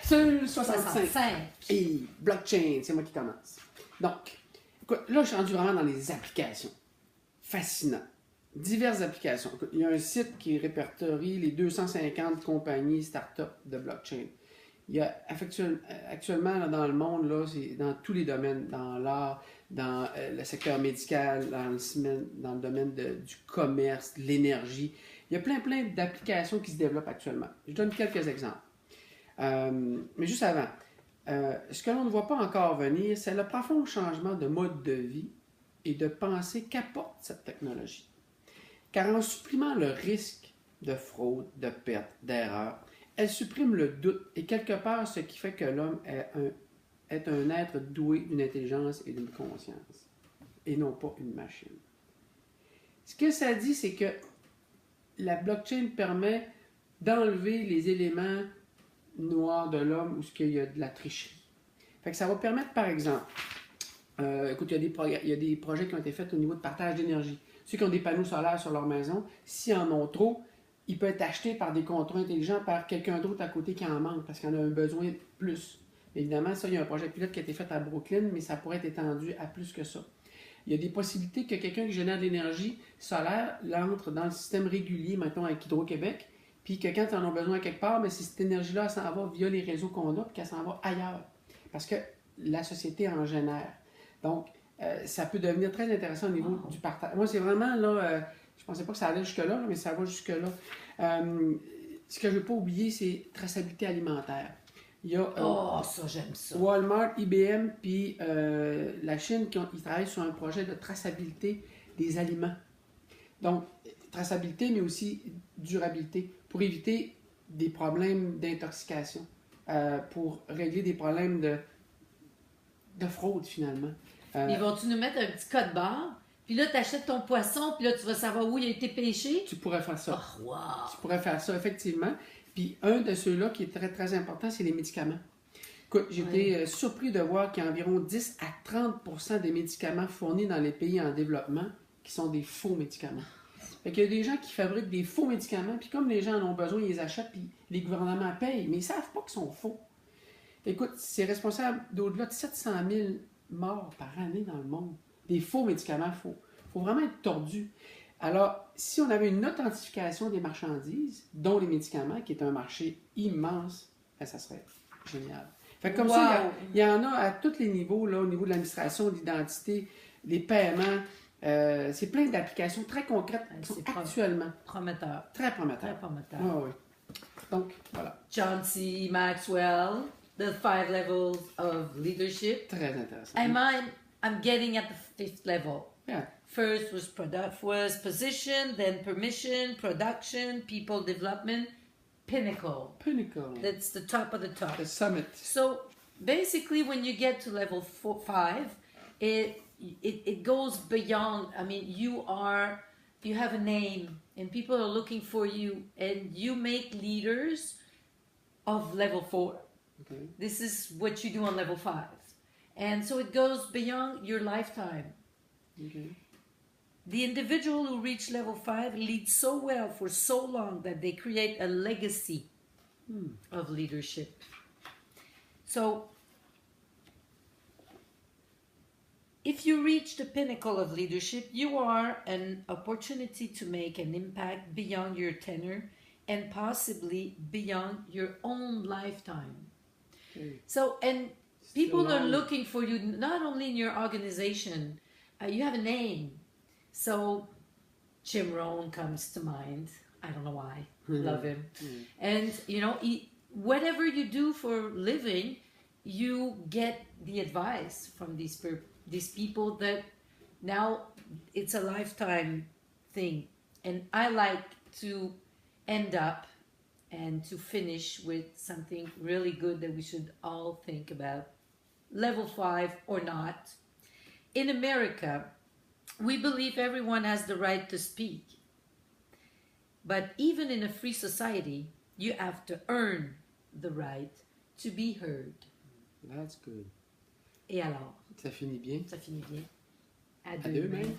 Capsule 65. 65. Et blockchain, c'est moi qui commence. Donc, écoute, là, je suis rendu vraiment dans les applications. Fascinant. Diverses applications. Écoute, il y a un site qui répertorie les 250 compagnies start-up de blockchain. Il y a actuellement là, dans le monde, là, c'est dans tous les domaines, dans l'art, dans le secteur médical, dans le domaine du commerce, de l'énergie. Il y a plein d'applications qui se développent actuellement. Je donne quelques exemples. Mais juste avant, ce que l'on ne voit pas encore venir, c'est le profond changement de mode de vie et de pensée qu'apporte cette technologie. Car en supprimant le risque de fraude, de perte, d'erreur, elle supprime le doute et quelque part ce qui fait que l'homme est un être doué d'une intelligence et d'une conscience, et non pas une machine. Ce que ça dit, c'est que la blockchain permet d'enlever les éléments noirs de l'homme où il y a de la tricherie. Fait que ça va permettre, par exemple, écoute, il y a des projets qui ont été faits au niveau de partage d'énergie. Ceux qui ont des panneaux solaires sur leur maison, s'ils en ont trop, ils peuvent être achetés par des contrats intelligents par quelqu'un d'autre à côté qui en manque parce qu'il en a un besoin plus. Évidemment, ça, il y a un projet pilote qui a été fait à Brooklyn, mais ça pourrait être étendu à plus que ça. Il y a des possibilités que quelqu'un qui génère de l'énergie solaire l'entre dans le système régulier, mettons avec Hydro-Québec, puis que quand ils en ont besoin quelque part, mais si cette énergie-là elle s'en va via les réseaux qu'on a, puis qu'elle s'en va ailleurs. Parce que la société en génère. Donc, ça peut devenir très intéressant au niveau du partage. Moi, c'est vraiment là, je pensais pas que ça allait jusque-là, mais ça va jusque-là. Ce que je ne veux pas oublier, c'est traçabilité alimentaire. Il y a ça, j'aime ça. Walmart, IBM, puis la Chine, ils travaillent sur un projet de traçabilité des aliments. Donc, traçabilité, mais aussi durabilité, pour éviter des problèmes d'intoxication, pour régler des problèmes de fraude, finalement. Ils vont-tu nous mettre un petit code barre? Puis là, tu achètes ton poisson, puis là, tu vas savoir où il a été pêché? Tu pourrais faire ça. Oh, wow. Tu pourrais faire ça, effectivement. Puis un de ceux-là qui est très, très important, c'est les médicaments. Écoute, j'étais surpris de voir qu'il y a environ 10 à 30% des médicaments fournis dans les pays en développement qui sont des faux médicaments. Fait qu'il y a des gens qui fabriquent des faux médicaments, puis comme les gens en ont besoin, ils les achètent, puis les gouvernements payent, mais ils ne savent pas qu'ils sont faux. Écoute, c'est responsable d'au-delà de 700 000 morts par année dans le monde. Des faux médicaments faux. Il faut vraiment être tordu. Alors, si on avait une authentification des marchandises, dont les médicaments, qui est un marché immense, ben, ça serait génial. Fait que comme ça, il y en a à tous les niveaux, là, au niveau de l'administration, de l'identité, les paiements. C'est plein d'applications très concrètes qui sont actuellement prometteurs. Très prometteurs. Très prometteurs. Ah, oui. Donc, voilà. John C. Maxwell, The 5 Levels of Leadership. Très intéressant. I'm getting at the 5th level. Yeah. First was position, then permission, production, people development, pinnacle. Pinnacle. That's the top of the top. The summit. So basically, when you get to level 5, it goes beyond. I mean, you have a name, and people are looking for you, and you make leaders of level 4. Okay. This is what you do on level 5. And so it goes beyond your lifetime. Okay. The individual who reach level 5 leads so well for so long that they create a legacy of leadership. So, if you reach the pinnacle of leadership, you are an opportunity to make an impact beyond your tenure and possibly beyond your own lifetime. Okay. So, and people are looking for you not only in your organization, you have a name. So, Jim Rohn comes to mind. I don't know why. Love him. And, you know, whatever you do for living, you get the advice from these people that now it's a lifetime thing. And I like to end up and to finish with something really good that we should all think about. Level 5 or not. In America, we believe everyone has the right to speak. But even in a free society, you have to earn the right to be heard. That's good. Et alors? Ça finit bien. Ça finit bien. À demain.